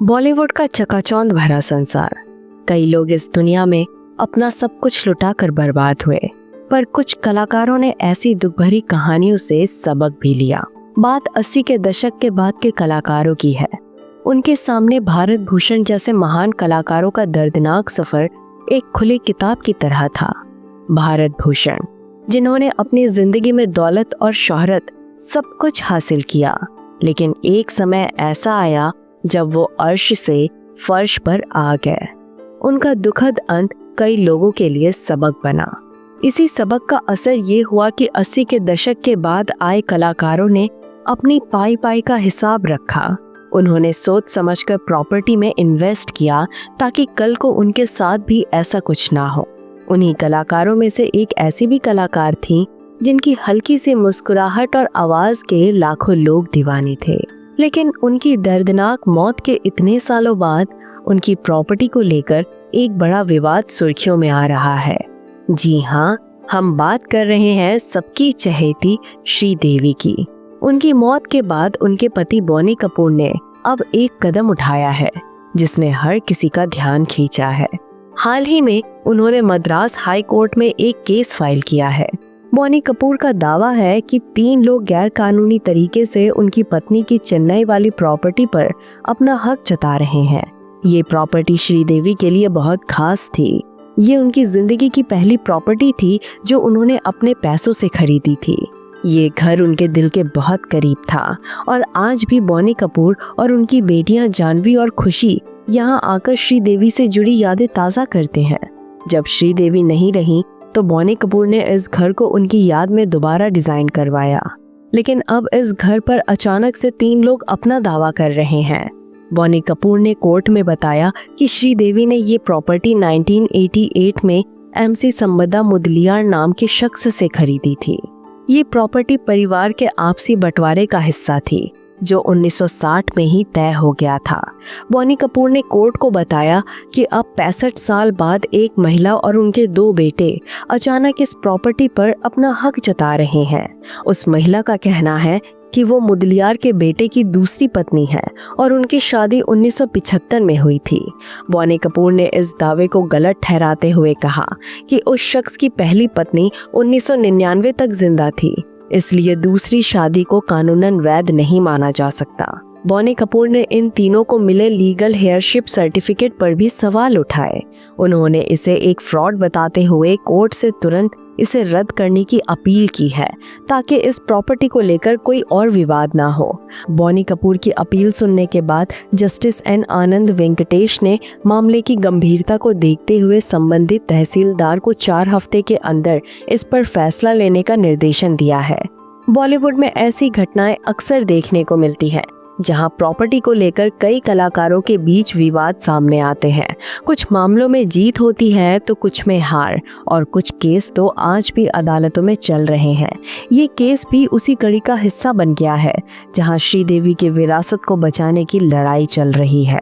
बॉलीवुड का चकाचौंध भरा संसार। कई लोग इस दुनिया में अपना सब कुछ लुटाकर बर्बाद हुए, पर कुछ कलाकारों ने ऐसी दुख भरी कहानियों से सबक भी लिया। बात 80 के दशक के बाद के कलाकारों की है। उनके सामने भारत भूषण जैसे महान कलाकारों का दर्दनाक सफर एक खुली किताब की तरह था। भारत भूषण, जिन्होंने अपनी जिंदगी में दौलत और शोहरत सब कुछ हासिल किया, लेकिन एक समय ऐसा आया जब वो अर्श से फर्श पर आ गए। उनका दुखद अंत कई लोगों के लिए सबक बना। इसी सबक का असर ये हुआ कि 80 के दशक के बाद आए कलाकारों ने अपनी पाई पाई का हिसाब रखा। उन्होंने सोच समझकर प्रॉपर्टी में इन्वेस्ट किया ताकि कल को उनके साथ भी ऐसा कुछ ना हो। उन्हीं कलाकारों में से एक ऐसी भी कलाकार थी जिनकी हल्की सी मुस्कुराहट और आवाज के लाखों लोग दीवाने थे। लेकिन उनकी दर्दनाक मौत के इतने सालों बाद उनकी प्रॉपर्टी को लेकर एक बड़ा विवाद सुर्खियों में आ रहा है। जी हाँ, हम बात कर रहे हैं सबकी चहेती श्रीदेवी की। उनकी मौत के बाद उनके पति बॉनी कपूर ने अब एक कदम उठाया है जिसने हर किसी का ध्यान खींचा है। हाल ही में उन्होंने मद्रास हाई कोर्ट में एक केस फाइल किया है। बॉनी कपूर का दावा है कि 3 लोग गैर कानूनी तरीके से उनकी पत्नी की चेन्नई वाली प्रॉपर्टी पर अपना हक जता रहे हैं। ये प्रॉपर्टी श्रीदेवी के लिए बहुत खास थी। ये उनकी जिंदगी की पहली प्रॉपर्टी थी जो उन्होंने अपने पैसों से खरीदी थी। ये घर उनके दिल के बहुत करीब था और आज भी बॉनी कपूर और उनकी बेटियां जानवी और खुशी यहाँ आकर श्रीदेवी से जुड़ी यादें ताज़ा करते हैं। जब श्रीदेवी नहीं रही तो बॉनी कपूर ने इस घर को उनकी याद में दोबारा डिजाइन करवाया। लेकिन अब इस घर पर अचानक से 3 लोग अपना दावा कर रहे हैं। बॉनी कपूर ने कोर्ट में बताया कि श्रीदेवी ने ये प्रॉपर्टी 1988 में MC संबदा मुदलियार नाम के शख्स से खरीदी थी। ये प्रॉपर्टी परिवार के आपसी बंटवारे का हिस्सा थी जो 1960 में ही तय हो गया था। बॉनी कपूर ने कोर्ट को बताया कि अब 65 साल बाद एक महिला और उनके 2 बेटे अचानक इस प्रॉपर्टी पर अपना हक जता रहे हैं। उस महिला का कहना है कि वो मुदलियार के बेटे की दूसरी पत्नी है और उनकी शादी 1975 में हुई थी। बॉनी कपूर ने इस दावे को गलत ठहराते हुए कहा कि उस शख्स की पहली पत्नी 1999 तक जिंदा थी, इसलिए दूसरी शादी को कानूनन वैध नहीं माना जा सकता। बॉनी कपूर ने इन तीनों को मिले लीगल हेयरशिप सर्टिफिकेट पर भी सवाल उठाए। उन्होंने इसे एक फ्रॉड बताते हुए कोर्ट से तुरंत इसे रद्द करने की अपील की है ताकि इस प्रॉपर्टी को लेकर कोई और विवाद ना हो। बॉनी कपूर की अपील सुनने के बाद जस्टिस N आनंद वेंकटेश ने मामले की गंभीरता को देखते हुए संबंधित तहसीलदार को 4 हफ्ते के अंदर इस पर फैसला लेने का निर्देशन दिया है। बॉलीवुड में ऐसी घटनाएं अक्सर देखने को मिलती हैं जहां प्रॉपर्टी को लेकर कई कलाकारों के बीच विवाद सामने आते हैं। कुछ मामलों में जीत होती है तो कुछ में हार, और कुछ केस तो आज भी अदालतों में चल रहे हैं। ये केस भी उसी कड़ी का हिस्सा बन गया है जहां श्रीदेवी की विरासत को बचाने की लड़ाई चल रही है।